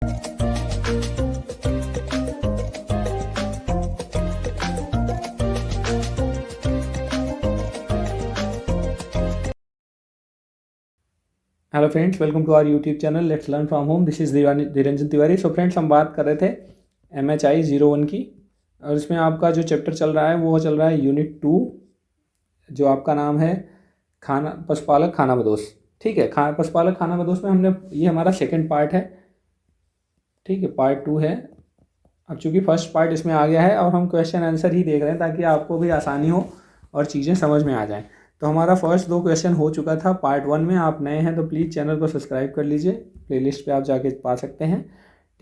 Hello friends, welcome to our YouTube channel let's learn from home. This is Niranjan Tiwari. So friends, हम बात कर रहे थे MHI 01 की, और इसमें आपका जो चैप्टर चल रहा है वो चल रहा है यूनिट 2, जो आपका नाम है खाना पशुपालक खानाबदोश। ठीक है, पशुपालक खानाबदोश में हमने, ये हमारा सेकंड पार्ट है। ठीक है, पार्ट 2 है। अब चूँकि फर्स्ट पार्ट इसमें आ गया है और हम क्वेश्चन आंसर ही देख रहे हैं ताकि आपको भी आसानी हो और चीज़ें समझ में आ जाएं। तो हमारा फर्स्ट 2 क्वेश्चन हो चुका था पार्ट 1 में। आप नए हैं तो प्लीज़ चैनल को सब्सक्राइब कर लीजिए, प्लेलिस्ट पे आप जाके पा सकते हैं।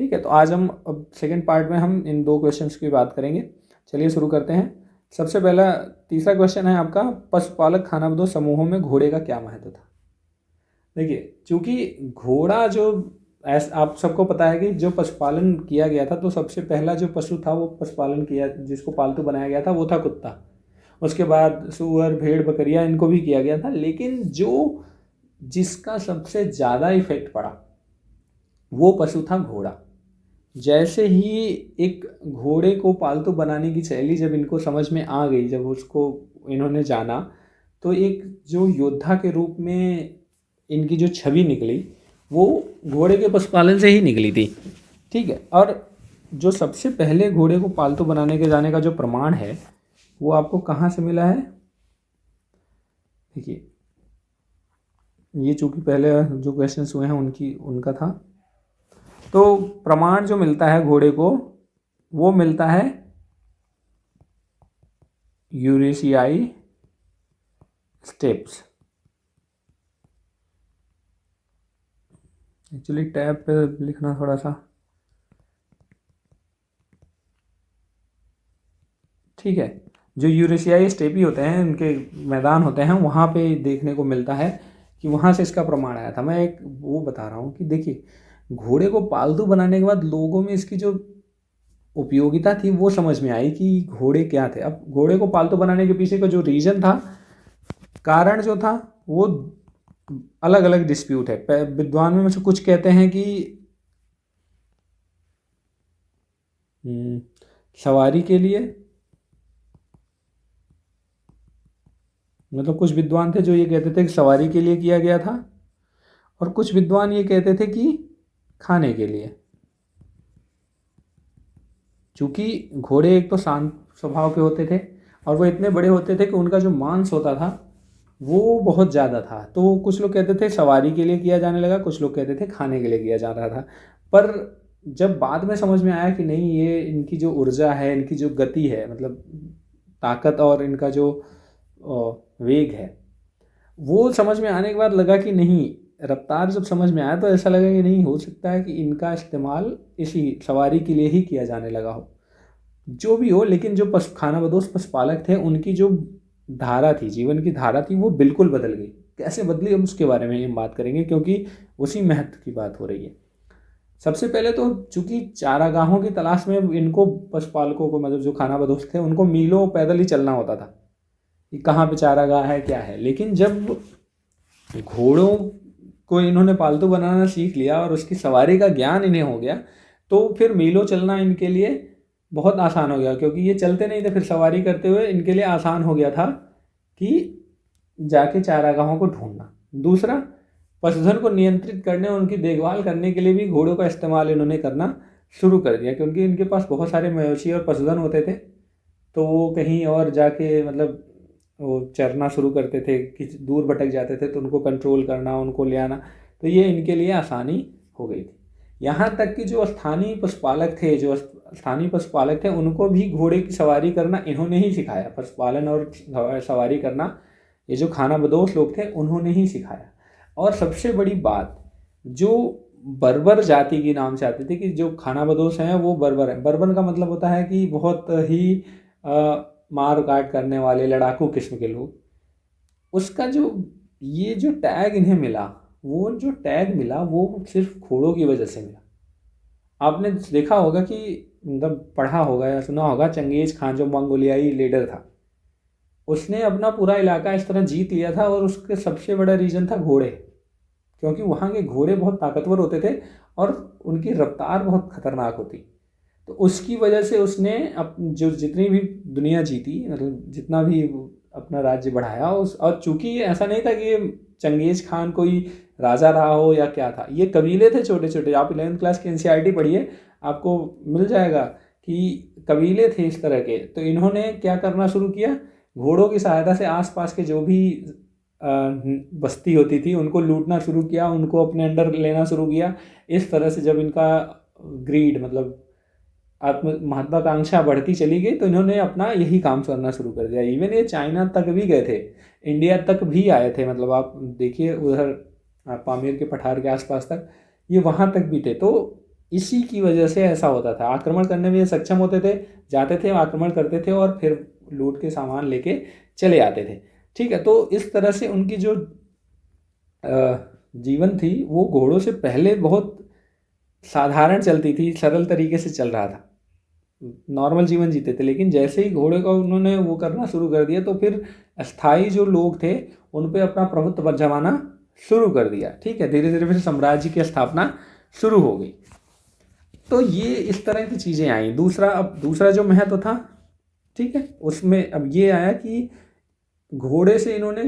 ठीक है, तो आज हम अब सेकंड पार्ट में हम इन 2 क्वेश्चंस की बात करेंगे। चलिए शुरू करते हैं। सबसे पहला तीसरा क्वेश्चन है आपका, पशुपालक खानाबदोश समूहों में घोड़े का क्या महत्व था। देखिए, चूँकि घोड़ा जो आप सबको पता है कि जो पशुपालन किया गया था, तो सबसे पहला जो पशु था वो पशुपालन किया, जिसको पालतू बनाया गया था, वो था कुत्ता। उसके बाद सुअर, भेड़, बकरियां, इनको भी किया गया था। लेकिन जो जिसका सबसे ज़्यादा इफेक्ट पड़ा वो पशु था घोड़ा। जैसे ही एक घोड़े को पालतू बनाने की शैली जब इनको समझ में आ गई, जब उसको इन्होंने जाना, तो एक जो योद्धा के रूप में इनकी जो छवि निकली वो घोड़े के पशुपालन से ही निकली थी। ठीक है, और जो सबसे पहले घोड़े को पालतू बनाने के जाने का जो प्रमाण है वो आपको कहाँ से मिला है। देखिए, ये चूँकि पहले जो क्वेश्चंस हुए हैं उनका था, तो प्रमाण जो मिलता है घोड़े को वो मिलता है यूरेशियाई स्टेप्स। एक्चुअली टैब पे लिखना थोड़ा सा ठीक है। जो यूरेशियाई स्टेपी होते हैं, उनके मैदान होते हैं, वहाँ पे देखने को मिलता है कि वहाँ से इसका प्रमाण आया था। मैं एक वो बता रहा हूँ कि देखिए, घोड़े को पालतू बनाने के बाद लोगों में इसकी जो उपयोगिता थी वो समझ में आई कि घोड़े क्या थे। अब घोड़े को पालतू बनाने के पीछे का जो रीज़न था, कारण जो था, वो अलग अलग डिस्प्यूट है। विद्वान में से कुछ कहते हैं कि सवारी के लिए, मतलब कुछ विद्वान थे जो ये कहते थे कि सवारी के लिए किया गया था, और कुछ विद्वान ये कहते थे कि खाने के लिए। चूँकि घोड़े एक तो शांत स्वभाव के होते थे और वो इतने बड़े होते थे कि उनका जो मांस होता था वो बहुत ज़्यादा था। तो कुछ लोग कहते थे सवारी के लिए किया जाने लगा, कुछ लोग कहते थे खाने के लिए किया जा रहा था। पर जब बाद में समझ में आया कि नहीं, ये इनकी जो ऊर्जा है, इनकी जो गति है, मतलब ताकत, और इनका जो वेग है, वो समझ में आने के बाद लगा कि नहीं, रफ्तार जब समझ में आया तो ऐसा लगा कि नहीं, हो सकता है कि इनका इस्तेमाल इसी सवारी के लिए ही किया जाने लगा हो। जो भी हो, लेकिन जो खानाबदोश पशुपालक थे उनकी जो धारा थी, जीवन की धारा थी, वो बिल्कुल बदल गई। कैसे बदली, हम उसके बारे में हम बात करेंगे, क्योंकि उसी महत्व की बात हो रही है। सबसे पहले तो चूंकि चारागाहों की तलाश में इनको, पशुपालकों को, मतलब जो खानाबदोश थे, उनको मीलों पैदल ही चलना होता था कि कहाँ पे चारागाह है, क्या है। लेकिन जब घोड़ों को इन्होंने पालतू बनाना सीख लिया और उसकी सवारी का ज्ञान इन्हें हो गया, तो फिर मीलों चलना इनके लिए बहुत आसान हो गया। क्योंकि ये चलते नहीं थे, फिर सवारी करते हुए इनके लिए आसान हो गया था कि जाके चारागाहों को ढूंढना। दूसरा, पशुधन को नियंत्रित करने और उनकी देखभाल करने के लिए भी घोड़ों का इस्तेमाल इन्होंने करना शुरू कर दिया, क्योंकि इनके पास बहुत सारे मवेशी और पशुधन होते थे। तो वो कहीं और जाके, मतलब वो चरना शुरू करते थे, कि दूर भटक जाते थे, तो उनको कंट्रोल करना, उनको ले आना, तो ये इनके लिए आसानी हो गई थी। यहाँ तक कि जो स्थानीय पशुपालक थे उनको भी घोड़े की सवारी करना इन्होंने ही सिखाया। पशुपालन और सवारी करना ये जो खानाबदोश लोग थे उन्होंने ही सिखाया। और सबसे बड़ी बात, जो बर्बर जाति के नाम से आती थी, कि जो खानाबदोश हैं वो बर्बर हैं। बर्बर का मतलब होता है कि बहुत ही मार काट करने वाले, लड़ाकू किस्म के लोग। उसका जो ये जो टैग इन्हें मिला, वो जो टैग मिला वो सिर्फ घोड़ों की वजह से मिला। आपने देखा होगा कि, मतलब पढ़ा होगा या सुना होगा, चंगेज खान जो मंगोलियाई लीडर था, उसने अपना पूरा इलाका इस तरह जीत लिया था, और उसके सबसे बड़ा रीज़न था घोड़े। क्योंकि वहाँ के घोड़े बहुत ताकतवर होते थे और उनकी रफ्तार बहुत खतरनाक होती। तो उसकी वजह से उसने जो जितनी भी दुनिया जीती, मतलब जितना भी अपना राज्य बढ़ाया उस, और चूंकि ऐसा नहीं था कि ये चंगेज खान कोई राजा रहा हो या क्या था, ये कबीले थे छोटे छोटे। आप 11th क्लास की एनसीईआरटी पढ़िए, आपको मिल जाएगा कि कबीले थे इस तरह के। तो इन्होंने क्या करना शुरू किया, घोड़ों की सहायता से आसपास के जो भी बस्ती होती थी उनको लूटना शुरू किया, उनको अपने अंडर लेना शुरू किया। इस तरह से जब इनका ग्रीड मतलब आत्म महत्वाकांक्षा बढ़ती चली गई तो इन्होंने अपना यही काम करना शुरू कर दिया। इवन ये चाइना तक भी गए थे, इंडिया तक भी आए थे, मतलब आप देखिए उधर पामेर के पठार के आसपास तक ये वहाँ तक भी थे। तो इसी की वजह से ऐसा होता था, आक्रमण करने में ये सक्षम होते थे, जाते थे आक्रमण करते थे और फिर लूट के सामान लेके चले आते थे। ठीक है, तो इस तरह से उनकी जो जीवन थी वो घोड़ों से पहले बहुत साधारण चलती थी, सरल तरीके से चल रहा था, नॉर्मल जीवन जीते थे। लेकिन जैसे ही घोड़े का उन्होंने वो करना शुरू कर दिया तो फिर अस्थाई जो लोग थे उन पे अपना प्रभुत्व जमाना शुरू कर दिया। ठीक है, धीरे धीरे फिर साम्राज्य की स्थापना शुरू हो गई। तो ये इस तरह की चीज़ें आई। अब दूसरा जो महत्व था, ठीक है, उसमें अब ये आया कि घोड़े से इन्होंने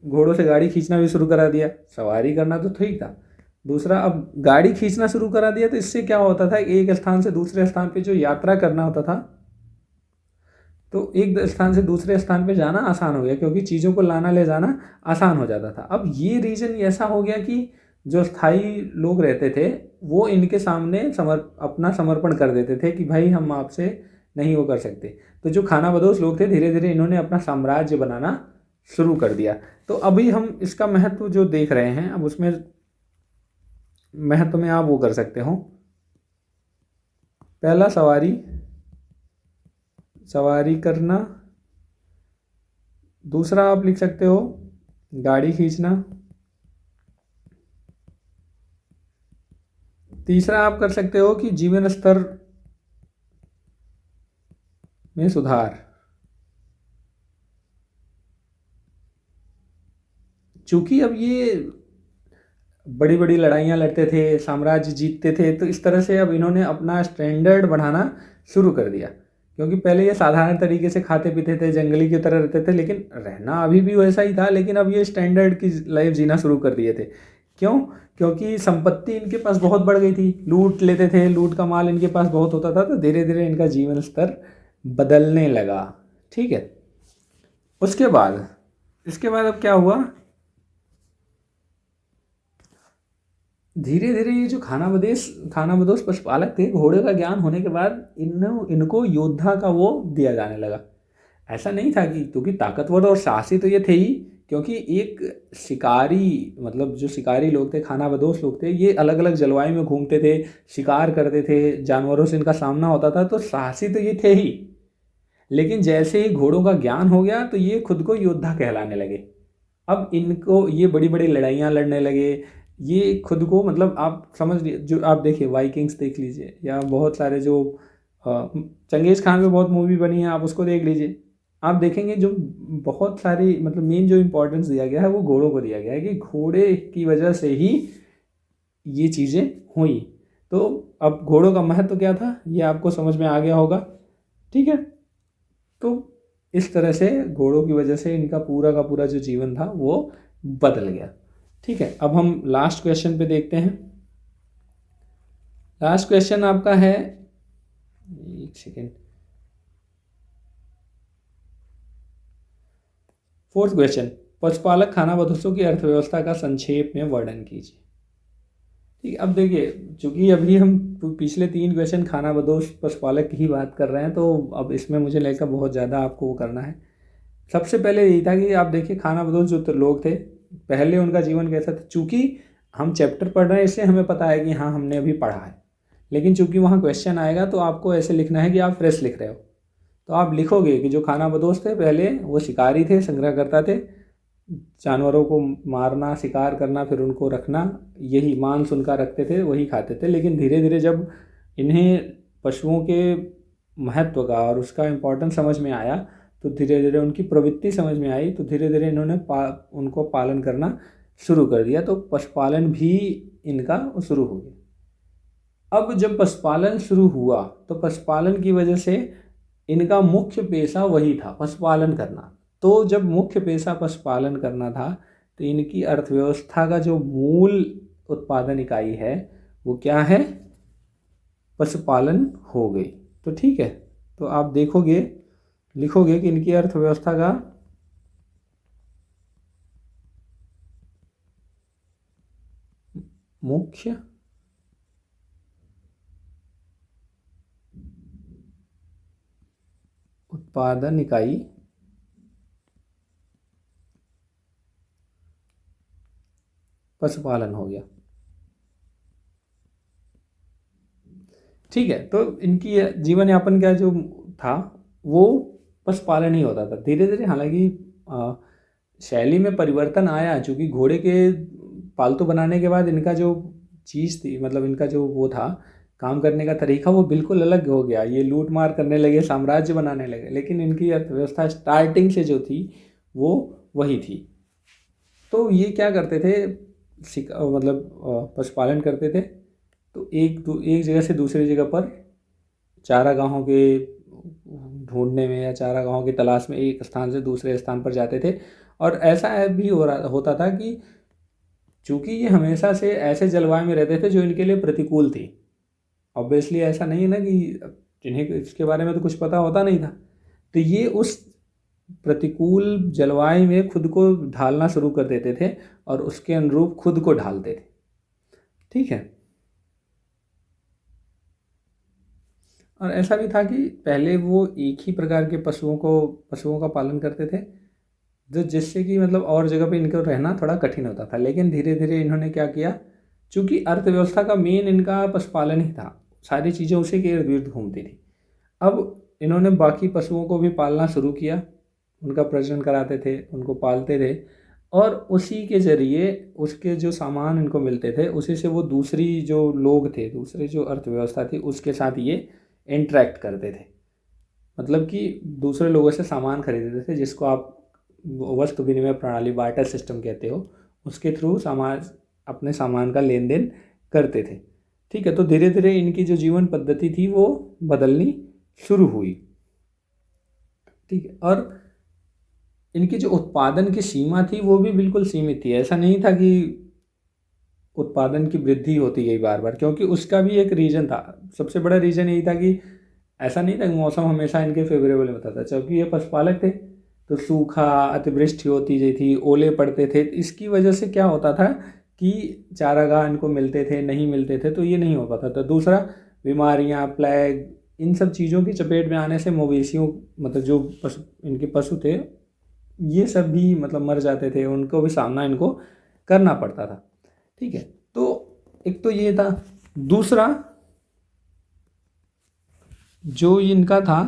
घोड़ों से गाड़ी खींचना भी शुरू करा दिया। सवारी करना तो ठीक था, दूसरा अब गाड़ी खींचना शुरू करा दिया। तो इससे क्या होता था, एक स्थान से दूसरे स्थान पे जो यात्रा करना होता था तो एक स्थान से दूसरे स्थान पे जाना आसान हो गया, क्योंकि चीज़ों को लाना ले जाना आसान हो जाता था। अब ये रीजन ऐसा हो गया कि जो स्थायी लोग रहते थे वो इनके सामने अपना समर्पण कर देते थे कि भाई हम आपसे नहीं वो कर सकते। तो जो खानाबदोश लोग थे धीरे धीरे इन्होंने अपना साम्राज्य बनाना शुरू कर दिया। तो अभी हम इसका महत्व जो देख रहे हैं, अब उसमें महत्व में आप वो कर सकते हो। पहला सवारी करना, दूसरा आप लिख सकते हो गाड़ी खींचना, तीसरा आप कर सकते हो कि जीवन स्तर में सुधार। चूंकि अब ये बड़ी बड़ी लड़ाइयाँ लड़ते थे, साम्राज्य जीतते थे, तो इस तरह से अब इन्होंने अपना स्टैंडर्ड बढ़ाना शुरू कर दिया। क्योंकि पहले ये साधारण तरीके से खाते पीते थे, जंगली की तरह रहते थे, लेकिन रहना अभी भी वैसा ही था, लेकिन अब ये स्टैंडर्ड की लाइफ जीना शुरू कर दिए थे। क्यों? क्योंकि संपत्ति इनके पास बहुत बढ़ गई थी, लूट लेते थे, लूट का माल इनके पास बहुत होता था, तो धीरे धीरे इनका जीवन स्तर बदलने लगा। ठीक है, इसके बाद अब क्या हुआ, धीरे धीरे ये जो खानाबदोश पशुपालक थे, घोड़े का ज्ञान होने के बाद इनको योद्धा का वो दिया जाने लगा। ऐसा नहीं था कि क्योंकि ताकतवर और साहसी तो ये थे ही, क्योंकि एक शिकारी मतलब जो शिकारी लोग थे, खानाबदोश लोग थे, ये अलग अलग जलवायु में घूमते थे, शिकार करते थे, जानवरों से इनका सामना होता था, तो साहसी तो ये थे ही। लेकिन जैसे ही घोड़ों का ज्ञान हो गया तो ये खुद को योद्धा कहलाने लगे। अब इनको ये बड़ी बड़ी लड़ाइयाँ लड़ने लगे, ये खुद को मतलब आप समझ लीजिए, जो आप देखिए वाइकिंग्स देख लीजिए, या बहुत सारे जो चंगेज़ खान पे बहुत मूवी बनी है, आप उसको देख लीजिए, आप देखेंगे जो बहुत सारी मतलब मेन जो इम्पोर्टेंस दिया गया है वो घोड़ों को दिया गया है, कि घोड़े की वजह से ही ये चीज़ें हुई। तो अब घोड़ों का महत्व क्या था ये आपको समझ में आ गया होगा। ठीक है, तो इस तरह से घोड़ों की वजह से इनका पूरा का पूरा जो जीवन था वो बदल गया। ठीक है, अब हम लास्ट क्वेश्चन पे देखते हैं। लास्ट क्वेश्चन आपका है, एक सेकेंड, 4th क्वेश्चन, पशुपालक खानाबदोशों की अर्थव्यवस्था का संक्षेप में वर्णन कीजिए। ठीक है, अब देखिए चूंकि अभी हम पिछले 3 क्वेश्चन खानाबदोश पशुपालक की ही बात कर रहे हैं, तो अब इसमें मुझे लगता बहुत ज़्यादा आपको वो करना है। सबसे पहले यही था कि आप देखिए खानाबदोश जो लोग थे पहले उनका जीवन कैसा था। चूँकि हम चैप्टर पढ़ रहे हैं इसलिए हमें पता है कि हाँ हमने अभी पढ़ा है, लेकिन चूँकि वहाँ क्वेश्चन आएगा तो आपको ऐसे लिखना है कि आप फ्रेश लिख रहे हो। तो आप लिखोगे कि जो खानाबदोश थे पहले वो शिकारी थे, संग्रह करता थे, जानवरों को मारना, शिकार करना, फिर उनको रखना, यही मांस उनका रखते थे, वही खाते थे। लेकिन धीरे धीरे जब इन्हें पशुओं के महत्व का और उसका इम्पोर्टेंस समझ में आया, तो धीरे धीरे उनकी प्रवृत्ति समझ में आई, तो धीरे धीरे इन्होंने उनको पालन करना शुरू कर दिया, तो पशुपालन भी इनका शुरू हो गया। अब जब पशुपालन शुरू हुआ तो पशुपालन की वजह से इनका मुख्य पेशा वही था, पशुपालन करना। तो जब मुख्य पेशा पशुपालन करना था तो इनकी अर्थव्यवस्था का जो मूल उत्पादन इकाई है वो क्या है, पशुपालन हो गई। तो ठीक है, तो आप देखोगे, लिखोगे कि इनकी अर्थव्यवस्था का मुख्य उत्पादन इकाई पशुपालन हो गया। ठीक है, तो इनकी जीवन यापन का जो था वो पशुपालन ही होता था। धीरे धीरे हालांकि शैली में परिवर्तन आया, चूँकि घोड़े के पालतू बनाने के बाद इनका जो चीज़ थी, मतलब इनका जो वो था काम करने का तरीका, वो बिल्कुल अलग हो गया। ये लूट मार करने लगे, साम्राज्य बनाने लगे, लेकिन इनकी अर्थव्यवस्था स्टार्टिंग से जो थी वो वही थी। तो ये क्या करते थे, मतलब पशुपालन करते थे। तो एक जगह से दूसरी जगह पर चारागाहों के ढूंढने में या चारागाहों की तलाश में एक स्थान से दूसरे स्थान पर जाते थे। और ऐसा भी होता था कि चूँकि ये हमेशा से ऐसे जलवायु में रहते थे जो इनके लिए प्रतिकूल थी। ऑब्वियसली ऐसा नहीं है ना कि जिन्हें इसके बारे में तो कुछ पता होता नहीं था, तो ये उस प्रतिकूल जलवायु में खुद को ढालना शुरू कर देते थे और उसके अनुरूप खुद को ढालते थे। ठीक है, और ऐसा भी था कि पहले वो एक ही प्रकार के पशुओं का पालन करते थे, जो जिससे कि मतलब और जगह पे इनको रहना थोड़ा कठिन होता था। लेकिन धीरे धीरे इन्होंने क्या किया, चूँकि अर्थव्यवस्था का मेन इनका पशुपालन ही था, सारी चीज़ें उसी के इर्द गिर्द घूमती थी। अब इन्होंने बाकी पशुओं को भी पालना शुरू किया, उनका प्रजनन कराते थे, उनको पालते थे, और उसी के ज़रिए उसके जो सामान इनको मिलते थे उसी से वो दूसरी जो लोग थे, दूसरी जो अर्थव्यवस्था थी उसके साथ ये इंटरेक्ट करते थे। मतलब कि दूसरे लोगों से सामान खरीदते थे, जिसको आप वस्तु विनिमय प्रणाली, बार्टर सिस्टम कहते हो, उसके थ्रू अपने सामान का लेन देन करते थे। ठीक है, तो धीरे धीरे इनकी जो जीवन पद्धति थी वो बदलनी शुरू हुई। ठीक है, और इनकी जो उत्पादन की सीमा थी वो भी बिल्कुल सीमित थी। ऐसा नहीं था कि उत्पादन की वृद्धि होती गई बार बार, क्योंकि उसका भी एक रीज़न था। सबसे बड़ा रीज़न यही था कि ऐसा नहीं था कि मौसम हमेशा इनके फेवरेबल होता था। क्योंकि ये पशुपालक थे तो सूखा, अतिवृष्टि होती जी थी, ओले पड़ते थे। इसकी वजह से क्या होता था कि चारागाह इनको मिलते थे, नहीं मिलते थे, तो ये नहीं हो पाता था। दूसरा, बीमारियाँ, प्लेग, इन सब चीज़ों की चपेट में आने से मवेशियों, मतलब जो इनके पशु थे, ये सब भी मतलब मर जाते थे, उनको भी सामना इनको करना पड़ता था। ठीक है, तो एक तो ये था। दूसरा जो इनका था,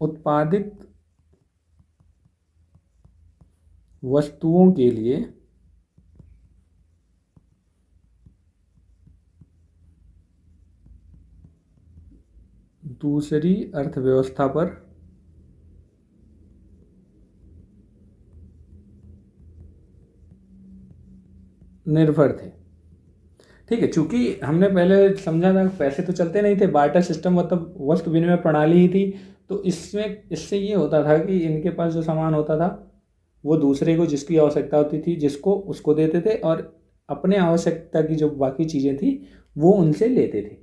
उत्पादित वस्तुओं के लिए दूसरी अर्थव्यवस्था पर निर्भर थे। ठीक है, चूंकि हमने पहले समझा था पैसे तो चलते नहीं थे, बार्टर सिस्टम मतलब वस्तु विनिमय प्रणाली ही थी। तो इससे ये होता था कि इनके पास जो सामान होता था वो दूसरे को जिसकी आवश्यकता होती थी, जिसको उसको देते थे, और अपने आवश्यकता की जो बाकी चीज़ें थी वो उनसे लेते थे।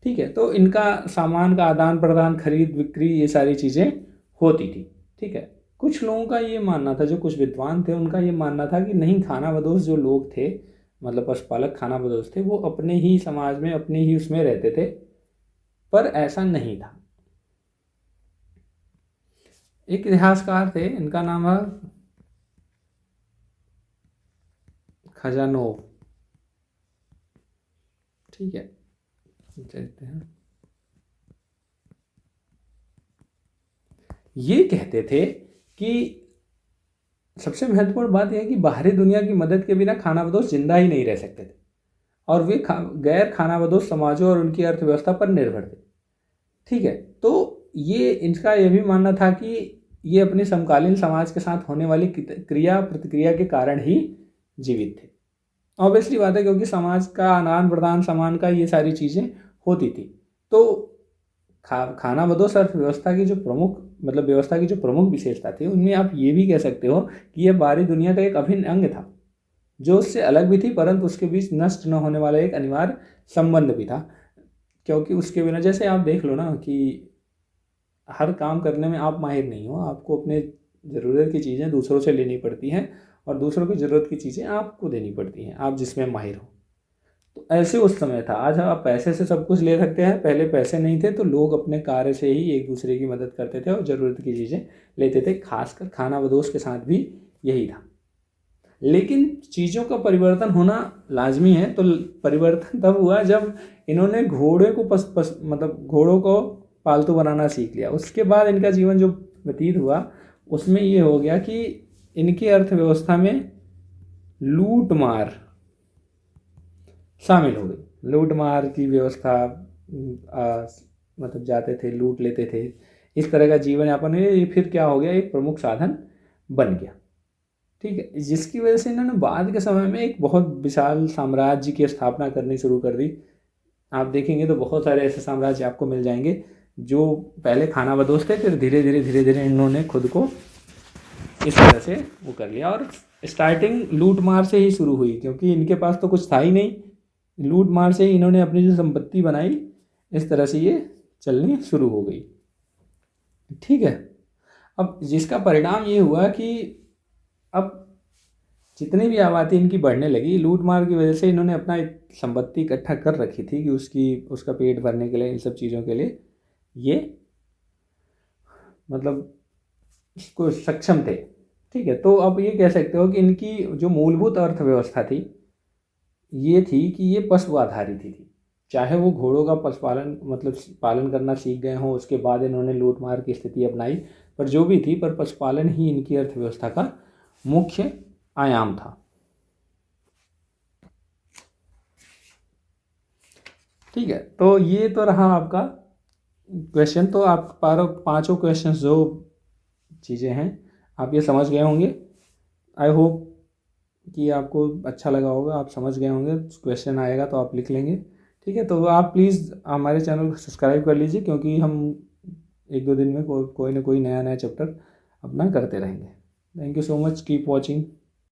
ठीक है, तो इनका सामान का आदान प्रदान, खरीद बिक्री, ये सारी चीज़ें होती थी। ठीक है, कुछ लोगों का ये मानना था, जो कुछ विद्वान थे उनका ये मानना था कि नहीं, खानाबदोश जो लोग थे, मतलब पशुपालक खानाबदोश थे, वो अपने ही समाज में, अपने ही उसमें रहते थे। पर ऐसा नहीं था। एक इतिहासकार थे, इनका नाम है खजानोव। ठीक है, कहते हैं, ये कहते थे कि सबसे महत्वपूर्ण बात यह है कि बाहरी दुनिया की मदद के बिना खानाबदोश जिंदा ही नहीं रह सकते थे, और वे गैर खानाबदोश समाजों और उनकी अर्थव्यवस्था पर निर्भर थे। ठीक है, तो ये इनका यह भी मानना था कि ये अपने समकालीन समाज के साथ होने वाली क्रिया प्रतिक्रिया के कारण ही जीवित थे। ऑब्वियसली बात है, क्योंकि समाज का आदान प्रदान, सामान का, ये सारी चीज़ें होती थी। तो खानाबदोश अर्थव्यवस्था की जो प्रमुख मतलब व्यवस्था की जो प्रमुख विशेषता थी, उनमें आप ये भी कह सकते हो कि यह बाहरी दुनिया का एक अभिन्न अंग था, जो उससे अलग भी थी, परंतु उसके बीच नष्ट न होने वाला एक अनिवार्य संबंध भी था। क्योंकि उसके बिना, जैसे आप देख लो ना कि हर काम करने में आप माहिर नहीं हो, आपको अपने ज़रूरत की चीज़ें दूसरों से लेनी पड़ती हैं और दूसरों की ज़रूरत की चीज़ें आपको देनी पड़ती हैं, आप जिसमें माहिर हो। तो ऐसे उस समय था। आज आप पैसे से सब कुछ ले सकते हैं, पहले पैसे नहीं थे तो लोग अपने कार्य से ही एक दूसरे की मदद करते थे और ज़रूरत की चीज़ें लेते थे। खासकर खानाबदोश के साथ भी यही था। लेकिन चीज़ों का परिवर्तन होना लाजमी है। तो परिवर्तन तब हुआ जब इन्होंने घोड़े को मतलब घोड़ों को पालतू बनाना सीख लिया। उसके बाद इनका जीवन जो व्यतीत हुआ उसमें ये हो गया कि इनकी अर्थव्यवस्था में लूट मार शामिल हो गई। लूट मार की व्यवस्था, मतलब जाते थे, लूट लेते थे, इस तरह का जीवन यापन है। ये फिर क्या हो गया, एक प्रमुख साधन बन गया। ठीक है, जिसकी वजह से इन्होंने बाद के समय में एक बहुत विशाल साम्राज्य की स्थापना करनी शुरू कर दी। आप देखेंगे तो बहुत सारे ऐसे साम्राज्य आपको मिल जाएंगे जो पहले खानाबदोश थे, फिर धीरे धीरे इन्होंने खुद को इस तरह से वो कर लिया। और स्टार्टिंग लूट मार से ही शुरू हुई, क्योंकि इनके पास तो कुछ था ही नहीं। लूट मार से ही इन्होंने अपनी जो संपत्ति बनाई, इस तरह से ये चलनी शुरू हो गई। ठीक है, अब जिसका परिणाम ये हुआ कि अब जितनी भी आबादी इनकी बढ़ने लगी, लूट मार की वजह से इन्होंने अपना एक संपत्ति इकट्ठा कर रखी थी कि उसका पेट भरने के लिए, इन सब चीज़ों के लिए ये मतलब इसको सक्षम थे। ठीक है, तो अब ये कह सकते हो कि इनकी जो मूलभूत अर्थव्यवस्था थी ये थी कि ये पशु आधारित ही थी। चाहे वो घोड़ों का पशुपालन मतलब पालन करना सीख गए हों, उसके बाद इन्होंने लूट मार की स्थिति अपनाई, पर जो भी थी, पर पशुपालन ही इनकी अर्थव्यवस्था का मुख्य आयाम था। ठीक है, तो ये तो रहा आपका क्वेश्चन। तो आप पांचों क्वेश्चन जो चीज़ें हैं आप ये समझ गए होंगे। आई होप कि आपको अच्छा लगा होगा, आप समझ गए होंगे। क्वेश्चन आएगा तो आप लिख लेंगे। ठीक है, तो आप प्लीज़ हमारे चैनल को सब्सक्राइब कर लीजिए, क्योंकि हम एक दो दिन में कोई ना कोई नया चैप्टर अपना करते रहेंगे। Thank you so much, keep watching.